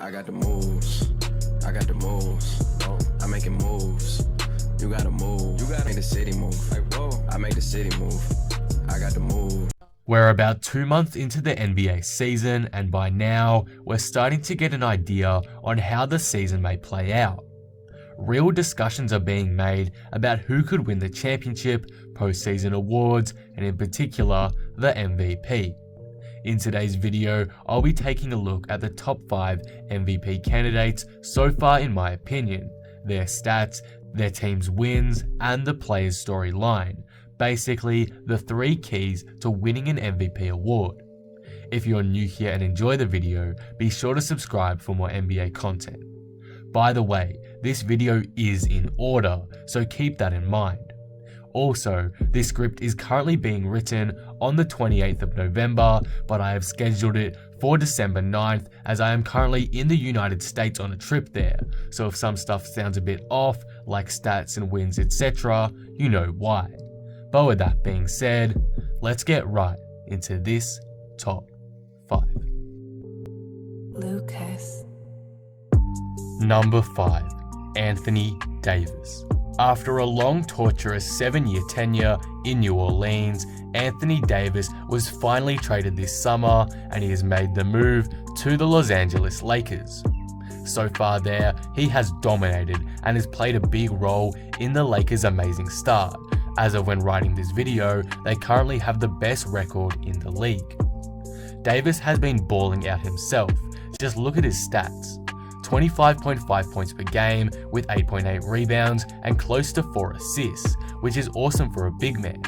I got the moves. I got the moves. I'm making moves. You gotta move. You gotta make the city move. Like, whoa. I make the city move. I got the move. We're about 2 months into the NBA season, and by now, we're starting to get an idea on how the season may play out. Real discussions are being made about who could win the championship, postseason awards, and in particular, the MVP. In today's video, I'll be taking a look at the top 5 MVP candidates so far in my opinion, their stats, their team's wins, and the player's storyline. Basically, the 3 keys to winning an MVP award. If you're new here and enjoy the video, be sure to subscribe for more NBA content. By the way, this video is in order, so keep that in mind. Also, this script is currently being written on the 28th of November, but I have scheduled it for December 9th as I am currently in the United States on a trip there, so if some stuff sounds a bit off, like stats and wins etc, you know why. But with that being said, let's get right into this top 5. Lucas. Number 5. Anthony Davis. After a long, torturous 7-year tenure in New Orleans, Anthony Davis was finally traded this summer and he has made the move to the Los Angeles Lakers. So far there, he has dominated and has played a big role in the Lakers' amazing start. As of when writing this video, they currently have the best record in the league. Davis has been balling out himself. Just look at his stats. 25.5 points per game with 8.8 rebounds and close to 4 assists, which is awesome for a big man.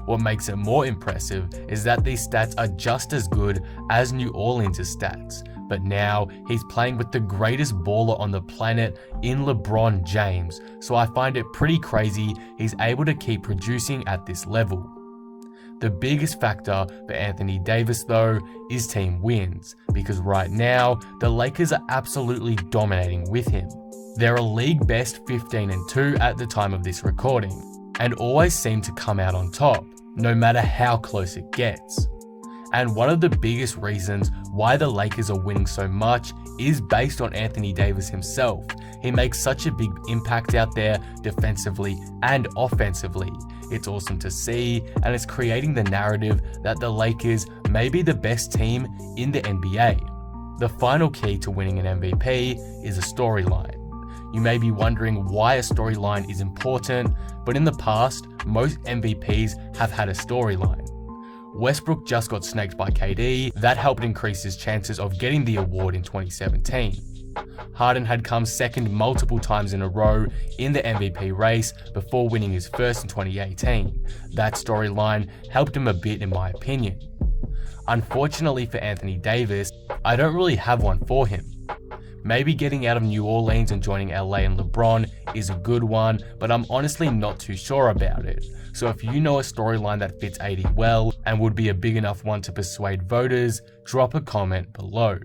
What makes it more impressive is that these stats are just as good as New Orleans' stats, but now he's playing with the greatest baller on the planet in Lebron James, so I find it pretty crazy he's able to keep producing at this level. The biggest factor for Anthony Davis though is team wins, because right now the Lakers are absolutely dominating with him. They're a league best 15-2 at the time of this recording, and always seem to come out on top, no matter how close it gets. And one of the biggest reasons why the Lakers are winning so much is based on Anthony Davis himself. He makes such a big impact out there defensively and offensively. It's awesome to see, and it's creating the narrative that the Lakers may be the best team in the NBA. The final key to winning an MVP is a storyline. You may be wondering why a storyline is important, but in the past, most MVPs have had a storyline. Westbrook just got snaked by KD, that helped increase his chances of getting the award in 2017. Harden had come second multiple times in a row in the MVP race before winning his first in 2018. That storyline helped him a bit in my opinion. Unfortunately for Anthony Davis, I don't really have one for him. Maybe getting out of New Orleans and joining LA and LeBron is a good one, but I'm honestly not too sure about it. So if you know a storyline that fits AD well and would be a big enough one to persuade voters, drop a comment below.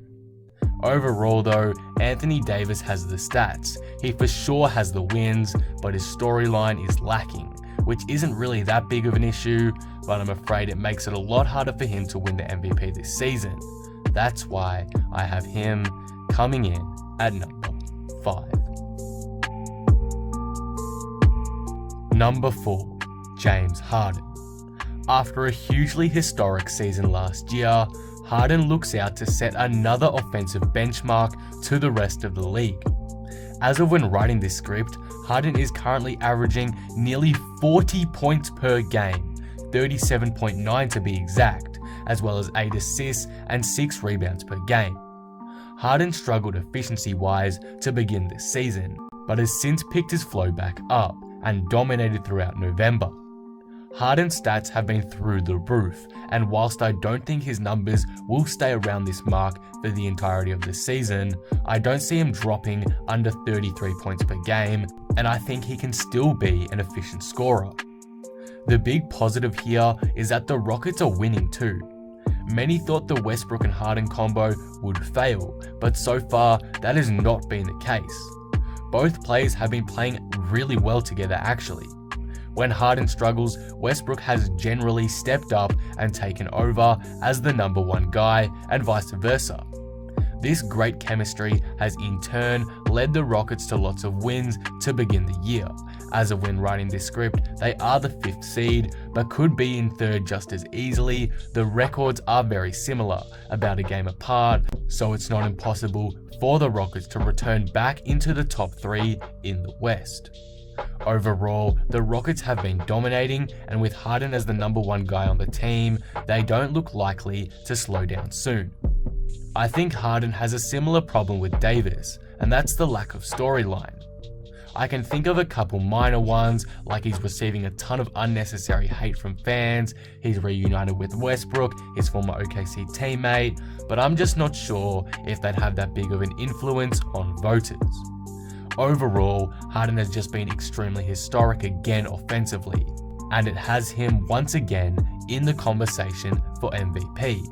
Overall though, Anthony Davis has the stats. He for sure has the wins, but his storyline is lacking, which isn't really that big of an issue, but I'm afraid it makes it a lot harder for him to win the MVP this season. That's why I have him coming in at number 5. Number 4. James Harden. After a hugely historic season last year, Harden looks out to set another offensive benchmark to the rest of the league. As of when writing this script, Harden is currently averaging nearly 40 points per game, 37.9 to be exact, as well as 8 assists and 6 rebounds per game. Harden struggled efficiency-wise to begin this season, but has since picked his flow back up and dominated throughout November. Harden's stats have been through the roof, and whilst I don't think his numbers will stay around this mark for the entirety of the season, I don't see him dropping under 33 points per game, and I think he can still be an efficient scorer. The big positive here is that the Rockets are winning too. Many thought the Westbrook and Harden combo would fail, but so far that has not been the case. Both players have been playing really well together actually. When Harden struggles, Westbrook has generally stepped up and taken over as the number 1 guy, and vice versa. This great chemistry has in turn led the Rockets to lots of wins to begin the year. As of when writing this script, they are the 5th seed, but could be in 3rd just as easily. The records are very similar, about a game apart, so it's not impossible for the Rockets to return back into the top 3 in the West. Overall, the Rockets have been dominating, and with Harden as the number 1 guy on the team, they don't look likely to slow down soon. I think Harden has a similar problem with Davis, and that's the lack of storyline. I can think of a couple minor ones, like he's receiving a ton of unnecessary hate from fans, he's reunited with Westbrook, his former OKC teammate, but I'm just not sure if they'd have that big of an influence on voters. Overall, Harden has just been extremely historic again offensively, and it has him once again in the conversation for MVP.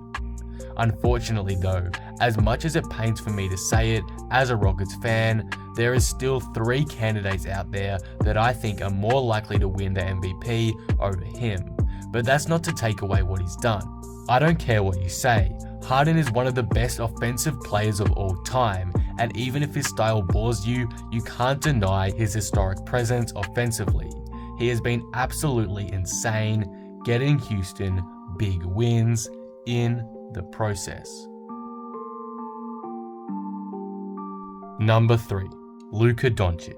Unfortunately though, as much as it pains for me to say it as a Rockets fan, there is still 3 candidates out there that I think are more likely to win the MVP over him, but that's not to take away what he's done. I don't care what you say, Harden is one of the best offensive players of all time, and even if his style bores you, you can't deny his historic presence offensively. He has been absolutely insane, getting Houston big wins in the process. Number 3, Luka Doncic.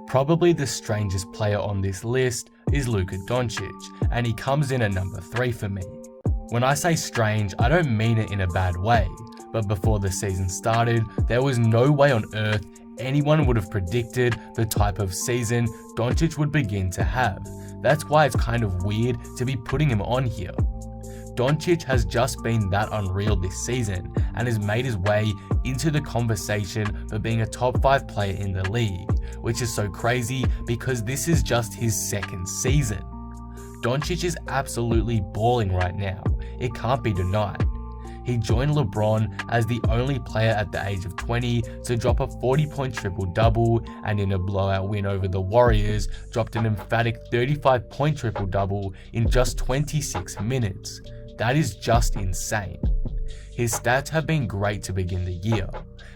Probably the strangest player on this list is Luka Doncic, and he comes in at number 3 for me. When I say strange, I don't mean it in a bad way, but before the season started, there was no way on earth anyone would have predicted the type of season Doncic would begin to have. That's why it's kind of weird to be putting him on here. Doncic has just been that unreal this season and has made his way into the conversation for being a top 5 player in the league, which is so crazy because this is just his 2nd season. Doncic is absolutely balling right now, it can't be denied. He joined LeBron as the only player at the age of 20 to drop a 40-point triple-double, and in a blowout win over the Warriors, dropped an emphatic 35-point triple-double in just 26 minutes. That is just insane. His stats have been great to begin the year.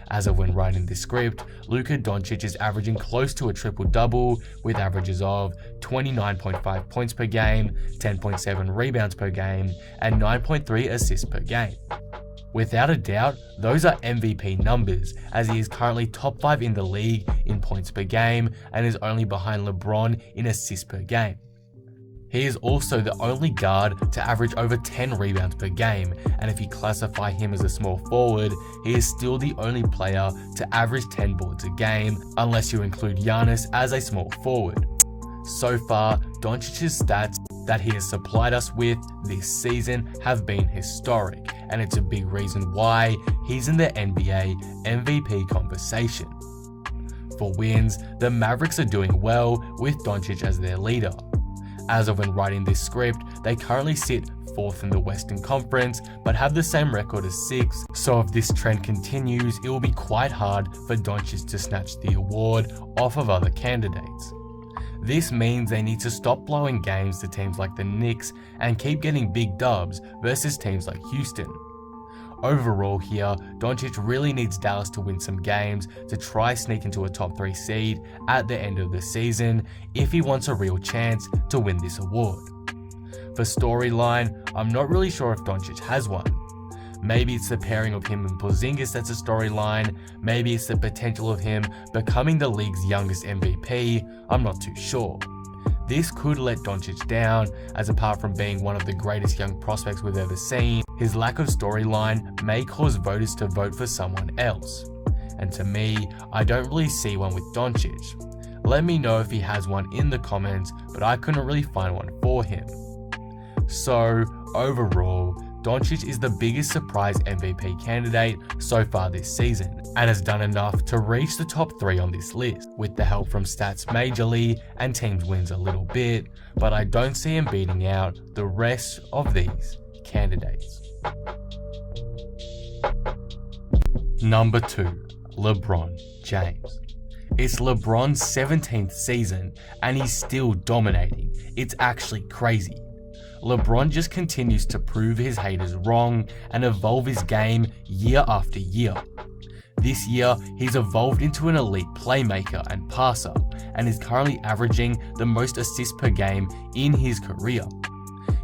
As of when writing this script, Luka Doncic is averaging close to a triple-double with averages of 29.5 points per game, 10.7 rebounds per game, and 9.3 assists per game. Without a doubt, those are MVP numbers, as he is currently top 5 in the league in points per game and is only behind LeBron in assists per game. He is also the only guard to average over 10 rebounds per game, and if you classify him as a small forward, he is still the only player to average 10 boards a game, unless you include Giannis as a small forward. So far, Doncic's stats that he has supplied us with this season have been historic, and it's a big reason why he's in the NBA MVP conversation. For wins, the Mavericks are doing well with Doncic as their leader. As of when writing this script, they currently sit 4th in the Western Conference, but have the same record as 6th, so if this trend continues, it will be quite hard for Doncic to snatch the award off of other candidates. This means they need to stop blowing games to teams like the Knicks and keep getting big dubs versus teams like Houston. Overall here, Doncic really needs Dallas to win some games to try sneak into a top 3 seed at the end of the season if he wants a real chance to win this award. For storyline, I'm not really sure if Doncic has one. Maybe it's the pairing of him and Porzingis that's a storyline, maybe it's the potential of him becoming the league's youngest MVP, I'm not too sure. This could let Doncic down, as apart from being one of the greatest young prospects we've ever seen, his lack of storyline may cause voters to vote for someone else. And to me, I don't really see one with Doncic. Let me know if he has one in the comments, but I couldn't really find one for him. So, overall, Doncic is the biggest surprise MVP candidate so far this season, and has done enough to reach the top 3 on this list, with the help from stats majorly and teams wins a little bit, but I don't see him beating out the rest of these candidates. Number 2, LeBron James. It's LeBron's 17th season and he's still dominating. It's actually crazy. LeBron just continues to prove his haters wrong and evolve his game year after year. This year, he's evolved into an elite playmaker and passer, and is currently averaging the most assists per game in his career.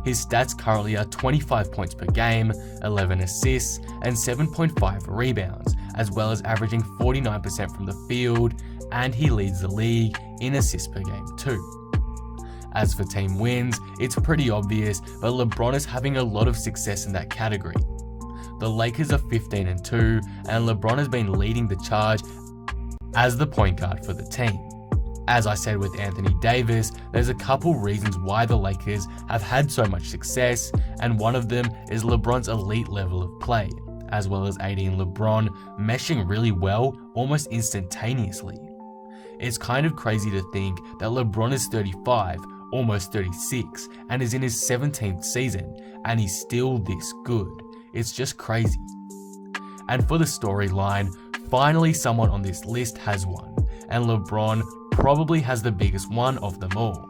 His stats currently are 25 points per game, 11 assists, and 7.5 rebounds, as well as averaging 49% from the field, and he leads the league in assists per game too. As for team wins, it's pretty obvious, but LeBron is having a lot of success in that category. The Lakers are 15-2, and LeBron has been leading the charge as the point guard for the team. As I said with Anthony Davis, there's a couple reasons why the Lakers have had so much success, and one of them is LeBron's elite level of play, as well as AD and LeBron meshing really well almost instantaneously. It's kind of crazy to think that LeBron is 35, almost 36, and is in his 17th season, and he's still this good. It's just crazy. And for the storyline, finally someone on this list has one, and LeBron probably has the biggest one of them all.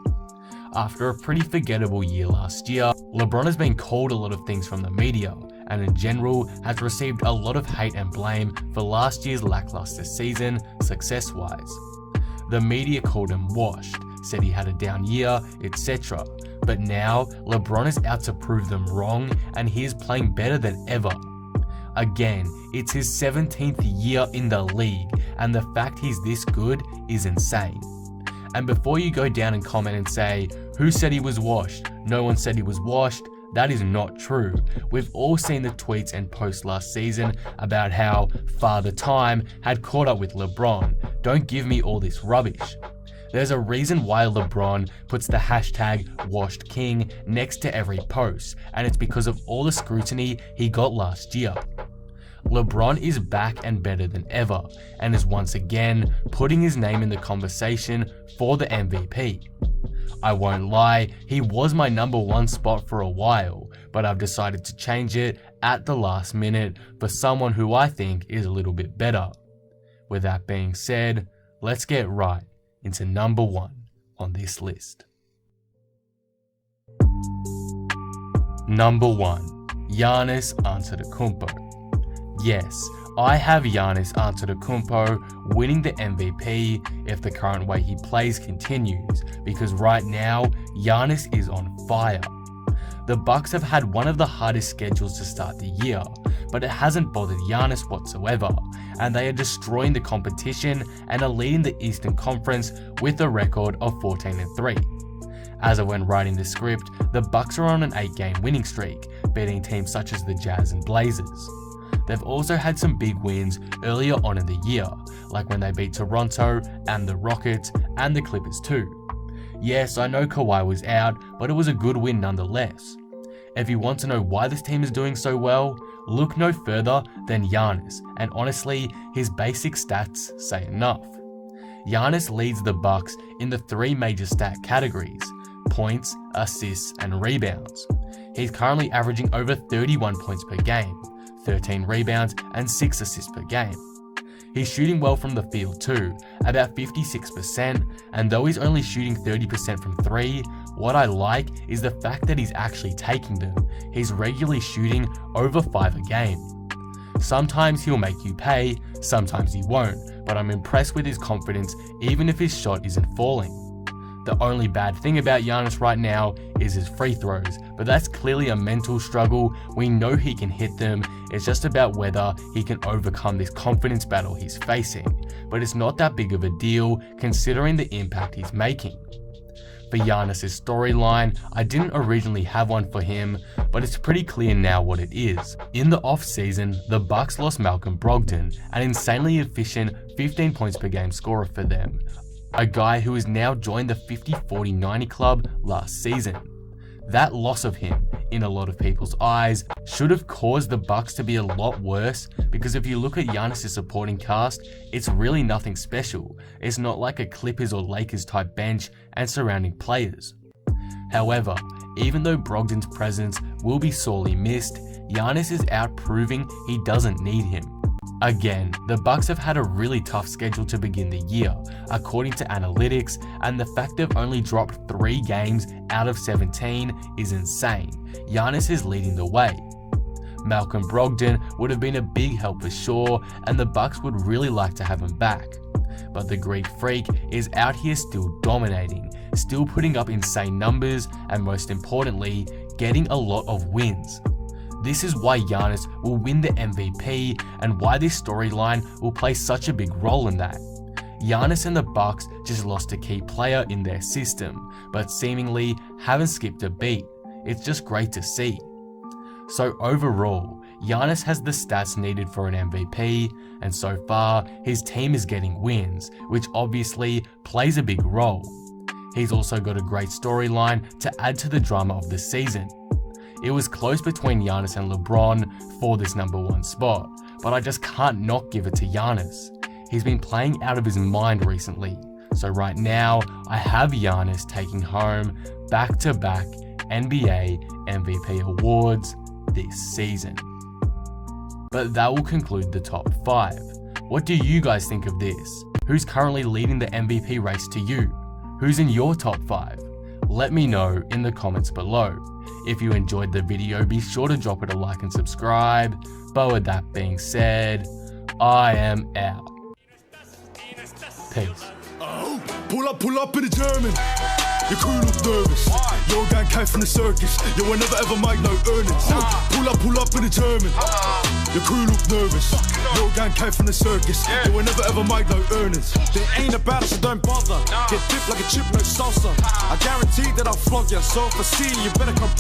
After a pretty forgettable year last year, LeBron has been called a lot of things from the media, and in general has received a lot of hate and blame for last year's lackluster season, success-wise. The media called him washed, said he had a down year, etc. But now, LeBron is out to prove them wrong, and he is playing better than ever. Again, it's his 17th year in the league, and the fact he's this good is insane. And before you go down and comment and say, who said he was washed? No one said he was washed. That is not true. We've all seen the tweets and posts last season about how Father Time had caught up with LeBron. Don't give me all this rubbish. There's a reason why LeBron puts the hashtag #WashedKing next to every post, and it's because of all the scrutiny he got last year. LeBron is back and better than ever, and is once again putting his name in the conversation for the MVP. I won't lie, he was my number one spot for a while, but I've decided to change it at the last minute for someone who I think is a little bit better. With that being said, let's get right into number one on this list. Number 1. Giannis Antetokounmpo. Yes, I have Giannis Antetokounmpo winning the MVP if the current way he plays continues, because right now, Giannis is on fire. The Bucks have had one of the hardest schedules to start the year, but it hasn't bothered Giannis whatsoever, and they are destroying the competition and are leading the Eastern Conference with a record of 14-3. As of when writing the script, the Bucks are on an 8-game winning streak, beating teams such as the Jazz and Blazers. They've also had some big wins earlier on in the year, like when they beat Toronto and the Rockets and the Clippers too. Yes, I know Kawhi was out, but it was a good win nonetheless. If you want to know why this team is doing so well, look no further than Giannis, and honestly, his basic stats say enough. Giannis leads the Bucks in the 3 major stat categories: points, assists, and rebounds. He's currently averaging over 31 points per game, 13 rebounds, and 6 assists per game. He's shooting well from the field too, about 56%, and though he's only shooting 30% from 3, what I like is the fact that he's actually taking them. He's regularly shooting over 5 a game. Sometimes he'll make you pay, sometimes he won't, but I'm impressed with his confidence even if his shot isn't falling. The only bad thing about Giannis right now is his free throws, but that's clearly a mental struggle. We know he can hit them, it's just about whether he can overcome this confidence battle he's facing. But it's not that big of a deal considering the impact he's making. For Giannis' storyline, I didn't originally have one for him, but it's pretty clear now what it is. In the off-season, the Bucks lost Malcolm Brogdon, an insanely efficient 15 points per game scorer for them. A guy who has now joined the 50-40-90 club last season. That loss of him, in a lot of people's eyes, should have caused the Bucks to be a lot worse, because if you look at Giannis' supporting cast, it's really nothing special. It's not like a Clippers or Lakers type bench and surrounding players. However, even though Brogdon's presence will be sorely missed, Giannis is out proving he doesn't need him. Again, the Bucks have had a really tough schedule to begin the year, according to analytics, and the fact they've only dropped 3 games out of 17 is insane. Giannis is leading the way. Malcolm Brogdon would have been a big help for sure, and the Bucks would really like to have him back. But the Greek Freak is out here still dominating, still putting up insane numbers, and most importantly, getting a lot of wins. This is why Giannis will win the MVP and why this storyline will play such a big role in that. Giannis and the Bucks just lost a key player in their system, but seemingly haven't skipped a beat. It's just great to see. So overall, Giannis has the stats needed for an MVP, and so far, his team is getting wins, which obviously plays a big role. He's also got a great storyline to add to the drama of the season. It was close between Giannis and LeBron for this #1 spot, but I just can't not give it to Giannis. He's been playing out of his mind recently, so right now I have Giannis taking home back-to-back NBA MVP awards this season. But that will conclude the top 5. What do you guys think of this? Who's currently leading the MVP race to you? Who's in your top 5? Let me know in the comments below. If you enjoyed the video, be sure to drop it a like and subscribe. But with that being said, I am out. Peace. Pull up in the German. Your crew look nervous. Yo, gang came from the circus. Yo, I never ever make no earnings. Pull up in the German. Your crew look nervous. Yo, gang came from the circus. Yo, I never ever make no earnings. They ain't about it, so don't bother. Get dipped like a chip, no salsa. I guarantee that I'll flog ya. So if I see you, better come.